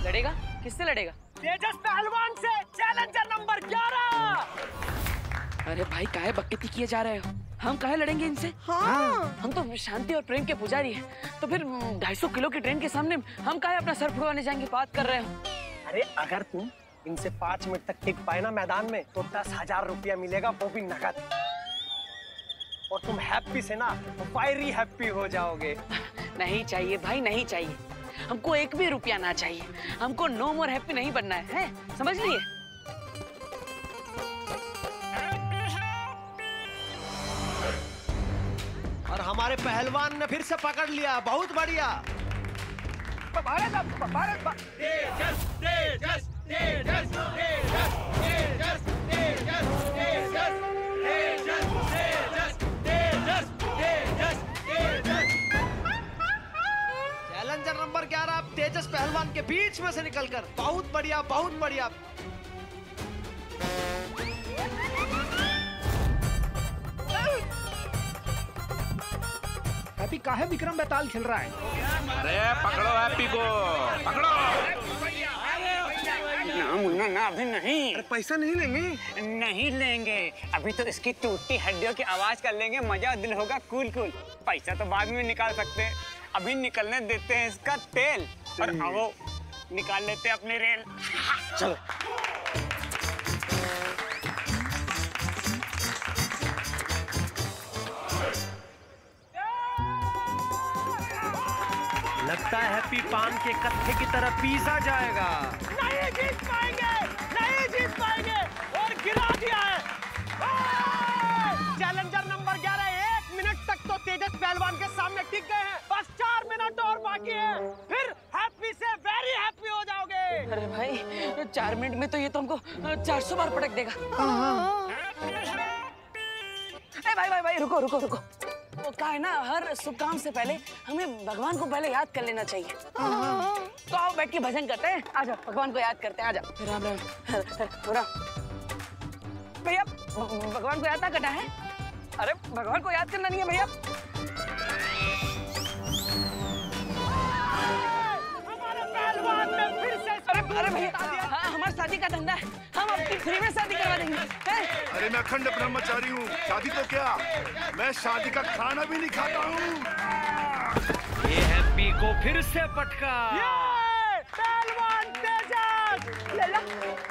लड़ेगा? किससे लड़ेगा? तेजस पहलवान से, चैलेंजर नंबर 11। अरे भाई काहे बकैती किए जा रहे हो? हम काहे लड़ेंगे इनसे? हाँ। हम तो शांति और प्रेम के पुजारी हैं। तो फिर 250 किलो की ट्रेन के सामने हम काहे अपना सर फुड़वाने जाएंगे? बात कर रहे हो? अरे अगर तुम इनसे 5 मिनट तक टिक पाए ना मैदान में तो 10,000 रुपया मिलेगा, वो भी नकद। और तुम हैप्पी से ना फायरी हैप्पी हो जाओगे। नहीं चाहिए भाई, नहीं चाहिए। हमको एक भी रुपया ना चाहिए। हमको नो मोर हैप्पी नहीं बनना है, समझ लिए? और हमारे पहलवान ने फिर से पकड़ लिया, बहुत बढ़िया। भारत, भारत, तेजस, तेजस, तेजस, तेजस, तेजस, तेजस, तेजस, तेजस, तेजस, तेजस, तेजस। चैलेंजर नंबर 11 तेजस पहलवान के बीच में से निकलकर, बहुत बढ़िया, बहुत बढ़िया। हैप्पी काहे विक्रम बेताल खेल रहा है? अरे पकड़ो हैप्पी को, पकड़ो। ना मुन्ना ना, अभी नहीं। अरे पैसा नहीं लेंगे? नहीं लेंगे, अभी तो इसकी टूटती हड्डियों की आवाज कर लेंगे, मजा दिल होगा कूल कूल। पैसा तो बाद में निकाल सकते हैं, अभी निकलने देते हैं इसका तेल। और आओ निकाल लेते हैं अपनी रेल। चलो। लगता है हैप्पी पान के कत्थे की तरह पीसा जाएगा। नहीं जीत पाएंगे, नहीं जीत पाएंगे और गिरा दिया है। चैलेंजर नंबर 11 1 मिनट तक तो तेजस पहलवान के सामने टिक गए हैं। बस 4 मिनट और बाकी है, फिर हैप्पी से वेरी हैप्पी हो जाओगे। अरे भाई 4 मिनट में तो ये तो हमको 400 बार पटक देगा। भाई भाई भाई रुको रुको रुको। वो क्या है ना, हर शुभ काम से पहले हमें भगवान को पहले याद कर लेना चाहिए। तो आओ बैठ के भजन करते हैं। आ जाओ भगवान को याद करते हैं। आ जाओ। राम राम राम। भैया भगवान को याद ना करना है? अरे भगवान को याद करना नहीं है भैया। हमारे पहलवान ने फिर से अरे भैया हाँ, हमारी शादी का धंधा है, हम आपकी फ्री में शादी करवा देंगे। अरे मैं अखंड ब्रह्मचारी हूँ, शादी तो क्या, मैं शादी का खाना भी नहीं खाता हूँ। ये हैप्पी को फिर से पटका। पहलवान तेजस।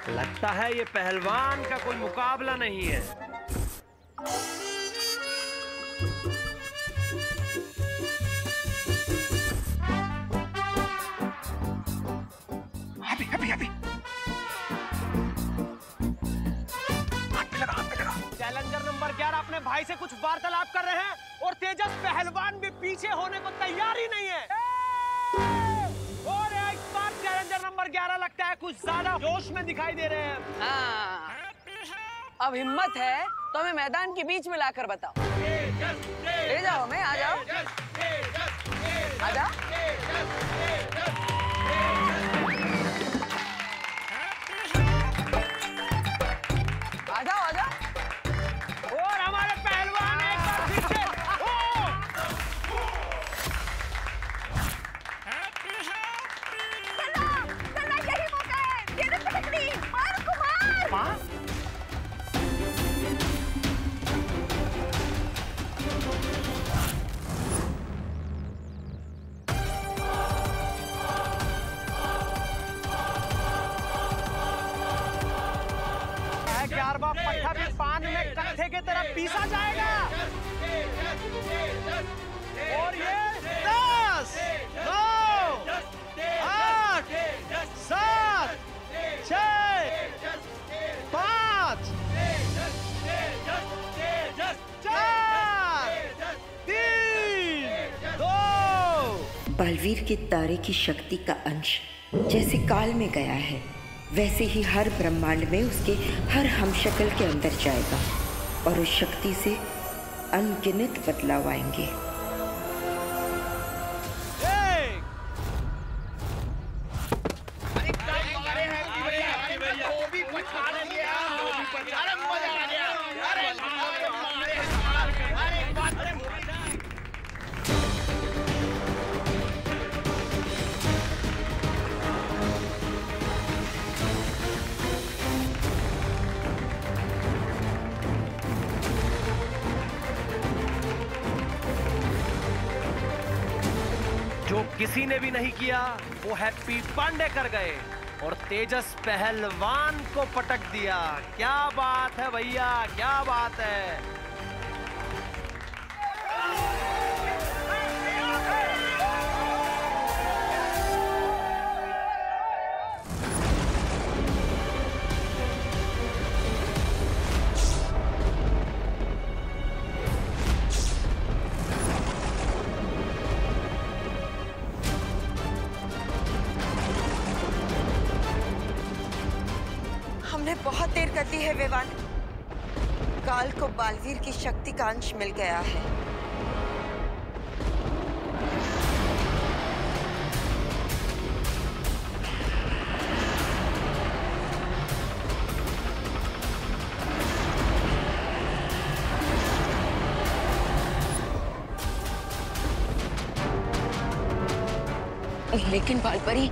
लगता है ये पहलवान का कोई मुकाबला नहीं है। चैलेंजर नंबर 11 अपने भाई से कुछ वार्तालाप कर रहे हैं और तेजस पहलवान भी पीछे होने को तैयार ही नहीं है। और एक बार चैलेंजर नंबर 11 लगता है कुछ ज्यादा जोश में दिखाई दे रहे हैं। हाँ, अब हिम्मत है तो हमें मैदान के बीच में लाकर बताओ। ले जाओ हमें, आ जाओ आ जाओ। आ जाओ आ जाओ। और हमारे पहलवान एक बार फिर से यही मौका है, ये तो पटकनी, मार कुमार। पट्टा भी पान में कत्थे की तरह पीसा जाएगा। और ये 10, 9, 8, 7, 6, 5, 4, 3, 2। बलवीर के तारे की शक्ति का अंश जैसे काल में गया है, वैसे ही हर ब्रह्मांड में उसके हर हमशक्ल के अंदर जाएगा और उस शक्ति से अनगिनत बदलाव आएंगे। किसी ने भी नहीं किया, वो हैप्पी पांडे कर गए और तेजस पहलवान को पटक दिया। क्या बात है भैया, क्या बात है। हमने बहुत देर कर दी है वेवान। काल को बालवीर की शक्ति का अंश मिल गया है। लेकिन बालपरी,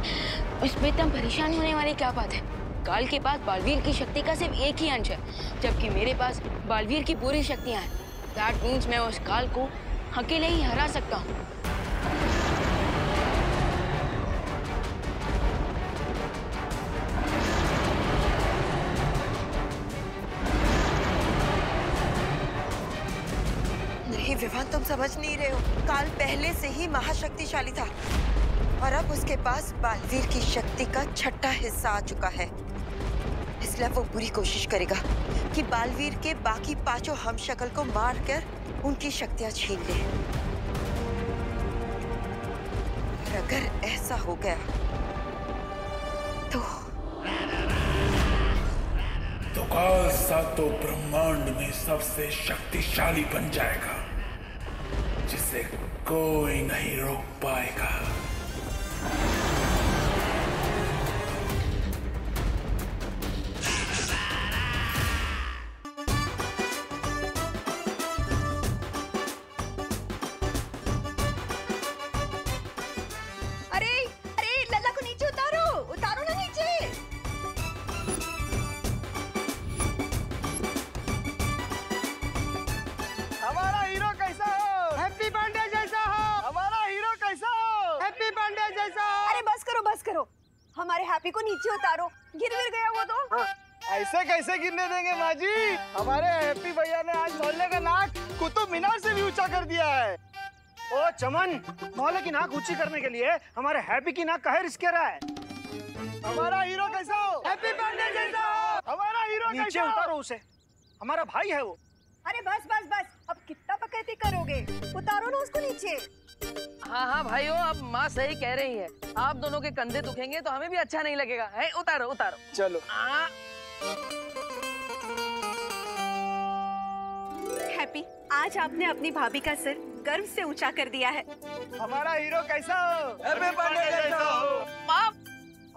इसमें इतना परेशान होने वाली क्या बात है? काल के पास बालवीर की शक्ति का सिर्फ एक ही अंश है, जबकि मेरे पास बालवीर की पूरी शक्तियां हैं। दैट मीन्स मैं उस काल को अकेले ही हरा सकता हूँ। नहीं विवान, तुम समझ नहीं रहे हो। काल पहले से ही महाशक्तिशाली था और अब उसके पास बालवीर की शक्ति का छठा हिस्सा आ चुका है। इसलिए वो पूरी कोशिश करेगा कि बालवीर के बाकी पांचों हमशक्ल को मारकर उनकी शक्तियां छीन ले। और अगर ऐसा हो गया तो काल सातों ब्रह्मांड में सबसे शक्तिशाली बन जाएगा, जिसे कोई नहीं रोक पाएगा। हमारे हैप्पी को नीचे उतारो, गिर गया वो तो। ऐसे कैसे गिरने देंगे माँ जी? हमारे हैप्पी भैया ने आज मोहल्ले का नाक कुतुब मीनार से भी ऊंचा कर दिया है। ओ चमन, मोहल्ले की नाक ऊंची करने के लिए हमारे हैप्पी की नाक काहे रिस्क रहा है? हमारा हीरो कैसा हो? हैप्पी पांडे जैसा हो। हमारा हीरो नीचे उतारो उसे, हमारा भाई है वो। अरे बस बस बस, अब कितना बकैती करोगे? उतारो ना उसको नीचे। हाँ हाँ भाइयों, अब माँ सही कह रही है। आप दोनों के कंधे दुखेंगे तो हमें भी अच्छा नहीं लगेगा। है, उतारो उतारो। चलो। हैप्पी, आज आपने अपनी भाभी का सिर गर्व से ऊंचा कर दिया है। हमारा हीरो कैसा हो? हैप्पी पांडे जैसा हो। पाप,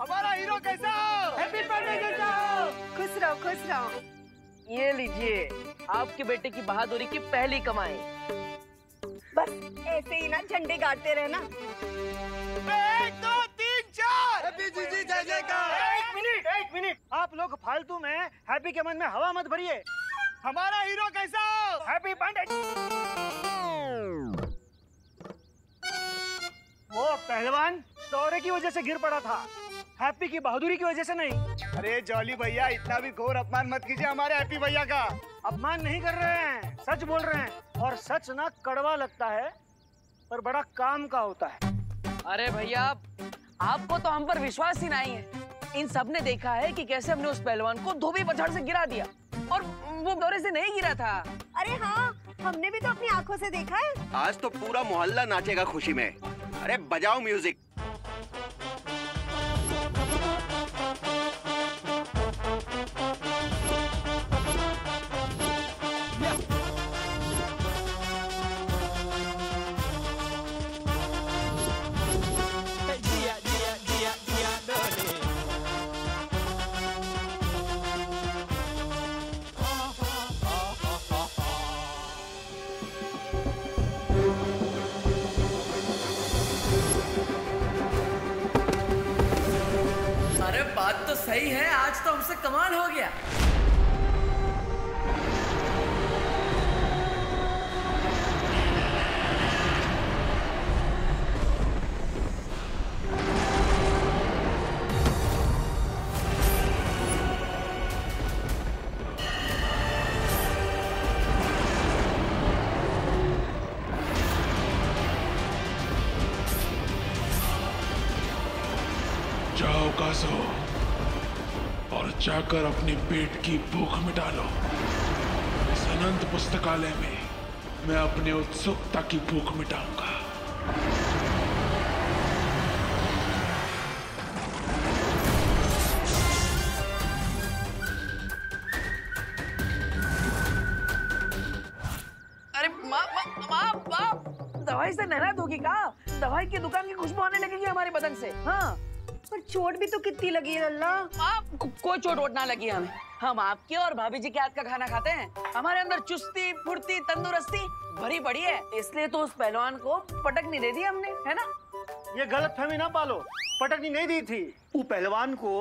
हमारा हीरो कैसा हो? हैप्पी पांडे जैसा हो। खुश रहो, खुश रहो। ये लीजिए आपके बेटे की बहादुरी की पहली कमाई। बस ऐसे ही ना झंडे गाड़ते रहना। 1 2 3 4 हैप्पी जीजी जय जयकार। एक मिनट, आप लोग फालतू में हैप्पी के मन में हवा मत भरिए। हमारा हीरो कैसा हो? हैप्पी पांडे। वो पहलवान दौरे की वजह से गिर पड़ा था, हैप्पी की बहादुरी की वजह से नहीं। अरे जॉली भैया, इतना भी घोर अपमान मत कीजिए हमारे हैप्पी भैया का। अपमान नहीं कर रहे हैं, सच बोल रहे हैं। और सच ना कड़वा लगता है पर बड़ा काम का होता है। अरे भैया, आपको तो हम पर विश्वास ही नहीं है। इन सब ने देखा है कि कैसे हमने उस पहलवान को धोबी पछाड़ से गिरा दिया और वो दौरे से नहीं गिरा था। अरे हाँ, हमने भी तो अपनी आंखों से देखा है। आज तो पूरा मोहल्ला नाचेगा खुशी में। अरे बजाओ म्यूजिक। बात तो सही है, आज तो हमसे कमाल हो गया। जाओ काजो और जाकर अपने पेट की भूख मिटा लो। इस अनंत पुस्तकालय में मैं अपनी उत्सुकता की भूख मिटाऊंगा। अरे माँ दवाई से नहला दोगी का? दवाई की दुकान की खुशबू आने लगेगी हमारे बदन से। हाँ पर चोट भी तो कितनी लगी है लल्ला। कोई चोट वोट ना लगी हमें। हम आपके और भाभी जी के हाथ का खाना खाते हैं। हमारे अंदर चुस्ती फुर्ती तंदुरुस्ती भरी पड़ी है, इसलिए तो उस पहलवान को पटकनी दे दी हमने, है ना? ये गलत फहमी ना पालो, पटकनी नहीं दी थी। वो पहलवान को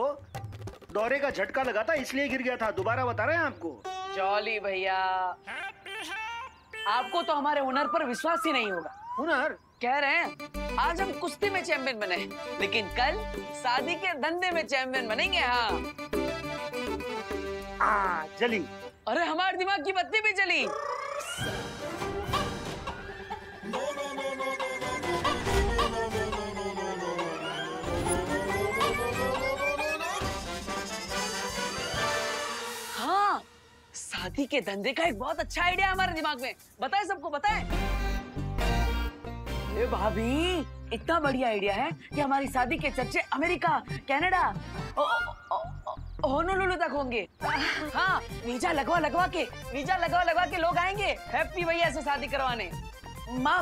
दौरे का झटका लगा था इसलिए गिर गया था। दोबारा बता रहे हैं आपको। जॉली भैया, आपको तो हमारे हुनर पर विश्वास ही नहीं होगा। हुनर? कह रहे हैं आज हम कुश्ती में चैंपियन बने, लेकिन कल शादी के धंधे में चैंपियन बनेंगे। हाँ जली। अरे हमारे दिमाग की बत्ती भी जली। हाँ, शादी के धंधे का एक बहुत अच्छा आइडिया हमारे दिमाग में। बताए सबको, बताए। ए भाभी, इतना बढ़िया आइडिया है कि हमारी शादी के चर्चे अमेरिका, कनाडा, होनोलुलु तक होंगे। हाँ, वीजा लगवा के लोग आएंगे हैप्पी भैया से शादी करवाने। माँ,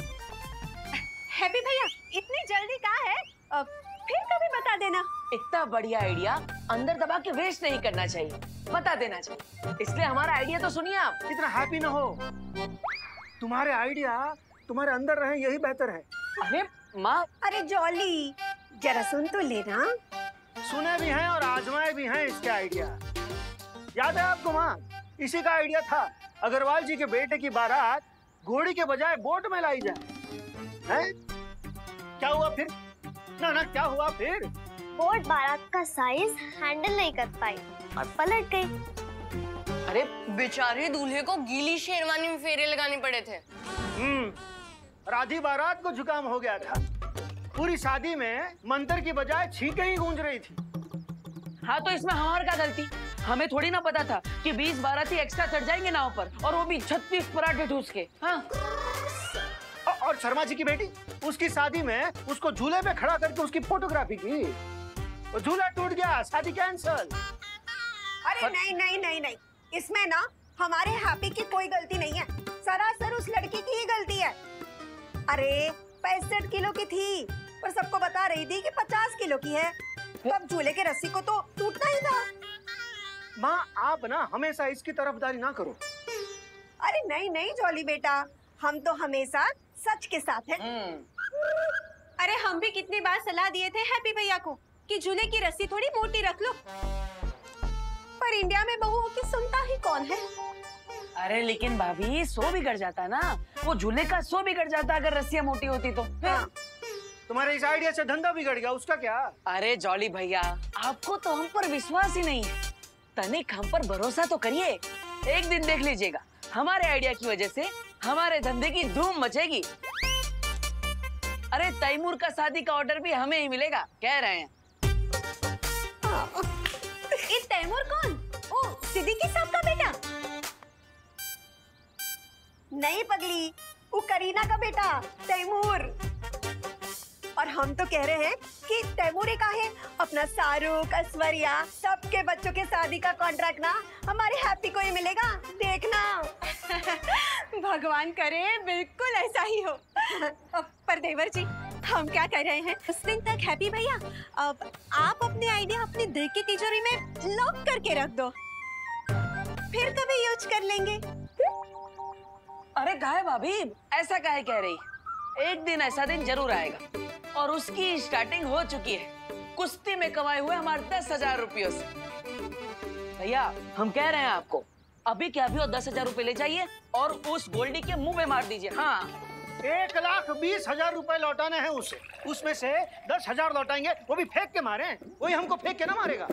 हैप्पी भैया इतनी जल्दी कहाँ है? फिर कभी बता देना। इतना बढ़िया आइडिया अंदर दबा के वेस्ट नहीं करना चाहिए, बता देना चाहिए। इसलिए हमारा आइडिया तो सुनिए आप। इतना हैप्पी ना हो, तुम्हारे आइडिया तुम्हारे अंदर रहे यही बेहतर है। अरे माँ। अरे जॉली जरा सुन तो लेना। सुने भी हैं और आजमाए भी हैं इसके आइडिया। याद है आपको माँ, इसी का आइडिया था अग्रवाल जी के बेटे की बारात घोड़ी के बजाय बोट में लाई जाए। हैं? क्या हुआ फिर? ना क्या हुआ फिर? बोट बारात का साइज हैंडल नहीं कर पाई और पलट गई। अरे बेचारे दूल्हे को गीली शेरवानी में फेरे लगाने पड़े थे। राधी बारात को जुकाम हो गया था। पूरी शादी में मंत्र की बजाय छींकें ही गूंज रही थी। हाँ, तो इसमें हमारी क्या गलती? हमें थोड़ी ना पता था कि 20 बाराती एक्स्ट्रा चढ़ जाएंगे नाव पर, और वो भी 36 पराठे ठूस के। हाँ। और शर्मा जी की बेटी, उसकी शादी में उसको झूले पे खड़ा करके उसकी फोटोग्राफी की, वो झूला टूट गया, शादी कैंसल। अरे नहीं, इसमें ना हमारे हैप्पी की कोई गलती नहीं है, सरासर उस लड़की की ही गलती है। अरे 65 किलो की थी, पर सबको बता रही थी कि 50 किलो की है। तब झूले के रस्सी को तो टूटना ही था। माँ, आप ना हमेशा इसकी तरफदारी ना करो। अरे नहीं जॉली बेटा, हम तो हमेशा सच के साथ हैं। अरे हम भी कितनी बार सलाह दिए थे हैप्पी भैया को कि झूले की रस्सी थोड़ी मोटी रख लो, पर इंडिया में बहुओं की सुनता ही कौन है। अरे लेकिन भाभी, सो बिगड़ जाता ना, वो झूले का सो बिगड़ जाता अगर रस्सियाँ मोटी होती तो। हाँ। तुम्हारे इस आइडिया से धंधा बिगड़ गया, उसका क्या? अरे जॉली भैया, आपको तो हम पर विश्वास ही नहीं है। तनिक हम पर भरोसा तो करिए, एक दिन देख लीजिएगा हमारे आइडिया की वजह से हमारे धंधे की धूम मचेगी। अरे तैमूर का शादी का ऑर्डर भी हमें ही मिलेगा, कह रहे हैं। ये तैमूर कौन? ओ, सिद्दीकी साहब का बेटा? नहीं पगली, वो करीना का बेटा तैमूर। और हम तो कह रहे हैं कि तैमूर का है अपना शाहरुख, ऐश्वर्या, सबके बच्चों के शादी का कॉन्ट्रैक्ट ना हमारे हैप्पी को ही मिलेगा, देखना। भगवान करे बिल्कुल ऐसा ही हो। पर देवर जी, हम क्या कर रहे हैं, उस दिन तक हैप्पी भैया अब आप अपने आइडिया अपने दिल की तिजोरी में लॉक करके रख दो, फिर कभी यूज कर लेंगे। अरे काहे भाभी, ऐसा काहे कह रही? एक दिन ऐसा दिन जरूर आएगा, और उसकी स्टार्टिंग हो चुकी है कुश्ती में कमाए हुए हमारे 10,000 रुपयों से। भैया हम कह रहे हैं आपको, अभी क्या अभी 10,000 रुपए ले जाइए और उस गोल्डी के मुंह में मार दीजिए। हाँ, 1,20,000 रुपए लौटाने हैं उसे, उसमें से 10,000 लौटाएंगे, वो भी फेंक के मारे। वही हमको फेंक के ना मारेगा।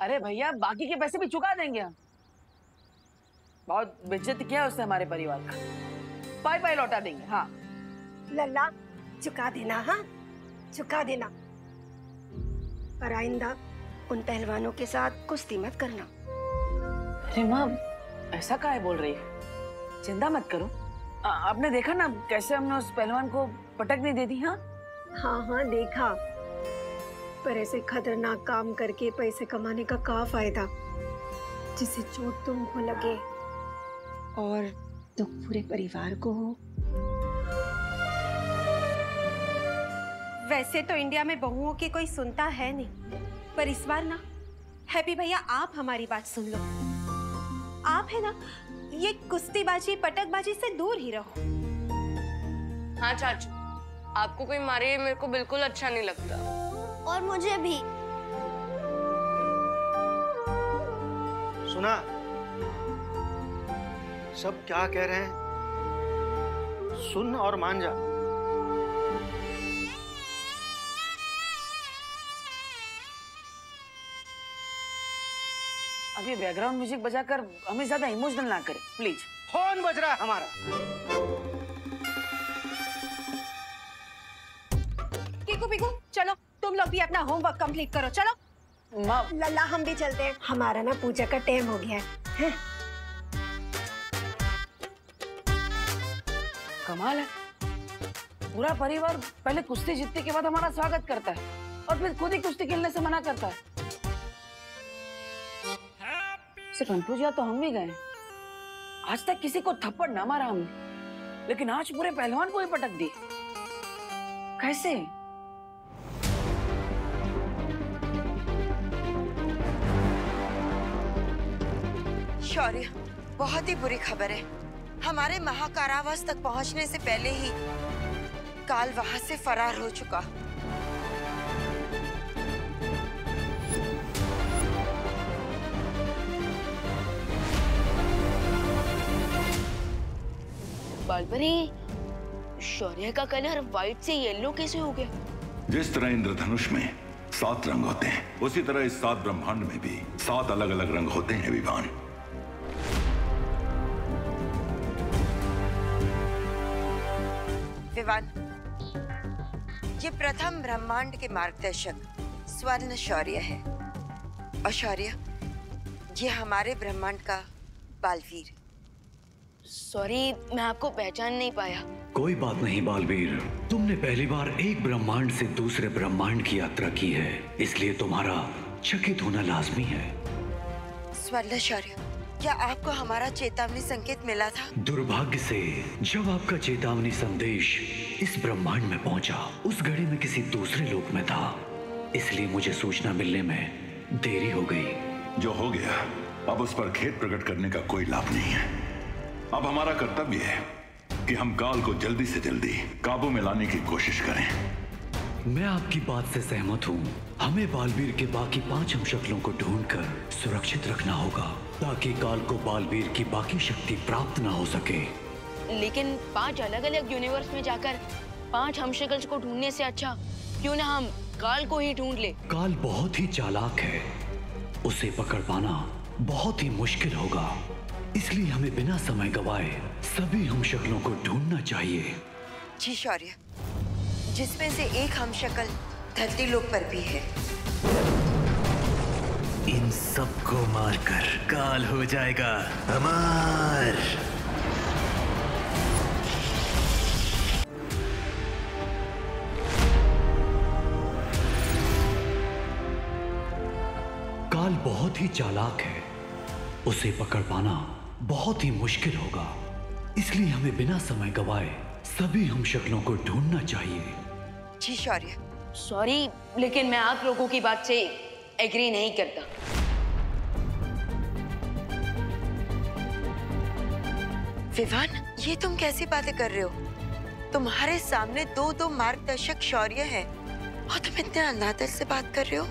अरे भैया, बाकी के पैसे भी चुका देंगे हम। बहुत बेइज्जती किया उसने हमारे परिवार का, पाई लौटा देंगे। हाँ लल्ला, चुका देना। हाँ चुका देना। और आइंदा उन पहलवानों के साथ कुश्ती मत करना। अरे माँ, ऐसा काहे बोल रही है? चिंता मत करो। आपने देखा ना कैसे हमने उस पहलवान को पटक नहीं दे दी। हाँ हाँ देखा, पर ऐसे खतरनाक काम करके पैसे कमाने का क्या फायदा, जिससे चोट तुमको लगे और दुख पूरे परिवार को हो। वैसे तो इंडिया में बहुओं की कोई सुनता है नहीं, पर इस बार ना हैप्पी भैया आप हमारी बात सुन लो। आप है ना ये कुश्तीबाजी पटकबाजी से दूर ही रहो। हाँ चाचू, आपको कोई मारे मेरे को बिल्कुल अच्छा नहीं लगता। और मुझे भी। सुना सब क्या कह रहे हैं, सुन और मान जा। अब ये बैकग्राउंड म्यूजिक बजाकर हमें ज्यादा इमोशनल ना करें प्लीज। फोन बज रहा है हमारा। कीकू पीकू चलो, तुम लोग भी अपना होमवर्क कंप्लीट करो। चलो माँ, लल्ला हम भी चलते हैं, हमारा ना पूजा का टाइम हो गया है। कमाल है, पूरा परिवार पहले कुश्ती जीतने के बाद हमारा स्वागत करता है और फिर खुद ही कुश्ती खेलने से मना करता है। कंफ्यूज या तो हम भी गए। आज तक किसी को थप्पड़ ना मारा हमने, लेकिन आज पूरे पहलवान को ही पटक दिए। कैसे? शौर्य, बहुत ही बुरी खबर है। हमारे महाकारावास तक पहुंचने से पहले ही काल वहां से फरार हो चुका। बालपरी, शौर्य का कलर व्हाइट से येलो कैसे हो गया? जिस तरह इंद्रधनुष में 7 रंग होते हैं, उसी तरह इस 7 ब्रह्मांड में भी 7 अलग अलग रंग होते हैं विवान। विवान, ये प्रथम ब्रह्मांड के मार्गदर्शक स्वर्ण शौर्य है। और शौर्य, ये हमारे ब्रह्मांड का बालवीर। सॉरी, मैं आपको पहचान नहीं पाया। कोई बात नहीं बालवीर, तुमने पहली बार एक ब्रह्मांड से दूसरे ब्रह्मांड की यात्रा की है, इसलिए तुम्हारा चकित होना लाजमी है। स्वर्ण शौर्य, क्या आपको हमारा चेतावनी संकेत मिला था? दुर्भाग्य से जब आपका चेतावनी संदेश इस ब्रह्मांड में पहुंचा, उस घड़ी में किसी दूसरे लोक में था, इसलिए मुझे सूचना मिलने में देरी हो गई। जो हो गया, अब उस पर खेद प्रकट करने का कोई लाभ नहीं है। अब हमारा कर्तव्य है कि हम काल को जल्दी से जल्दी काबू में लाने की कोशिश करें। मैं आपकी बात से सहमत हूँ। हमें बालवीर के बाकी 5 हमशक्लों को ढूंढकर सुरक्षित रखना होगा, ताकि काल को बालवीर की बाकी शक्ति प्राप्त ना हो सके। लेकिन 5 अलग अलग यूनिवर्स में जाकर 5 हमशक्ल्स को ढूंढने से अच्छा क्यों ना हम काल को ही ढूंढ ले। काल बहुत ही चालाक है, उसे पकड़ पाना बहुत ही मुश्किल होगा, इसलिए हमें बिना समय गवाए सभी हमशक्लों को ढूंढना चाहिए। जी शौर्य, जिसमें से एक हमशक्ल धरती लोक पर भी है। इन सबको मारकर काल हो जाएगा अमर। काल बहुत ही चालाक है, उसे पकड़ पाना बहुत ही मुश्किल होगा, इसलिए हमें बिना समय गवाए सभी हमशक्लों को ढूंढना चाहिए। जी शौर्य। सॉरी, लेकिन मैं आप लोगों की बात से एग्री नहीं करता। विवान, ये तुम कैसी बातें कर रहे हो? तुम्हारे सामने 2 मार्गदर्शक शौर्य हैं और तुम इतने अनादर से बात कर रहे हो।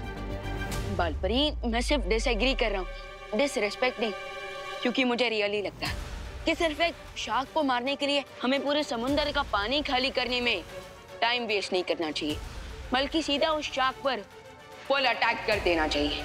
बालपरी, मैं सिर्फ डिसएग्री कर रहा हूँ, डिसरिस्पेक्ट नहीं, क्योंकि मुझे रियली लगता है कि सिर्फ एक शार्क को मारने के लिए हमें पूरे समुद्र का पानी खाली करने में टाइम वेस्ट नहीं करना चाहिए, बल्कि सीधा उस शार्क पर फुल अटैक कर देना चाहिए।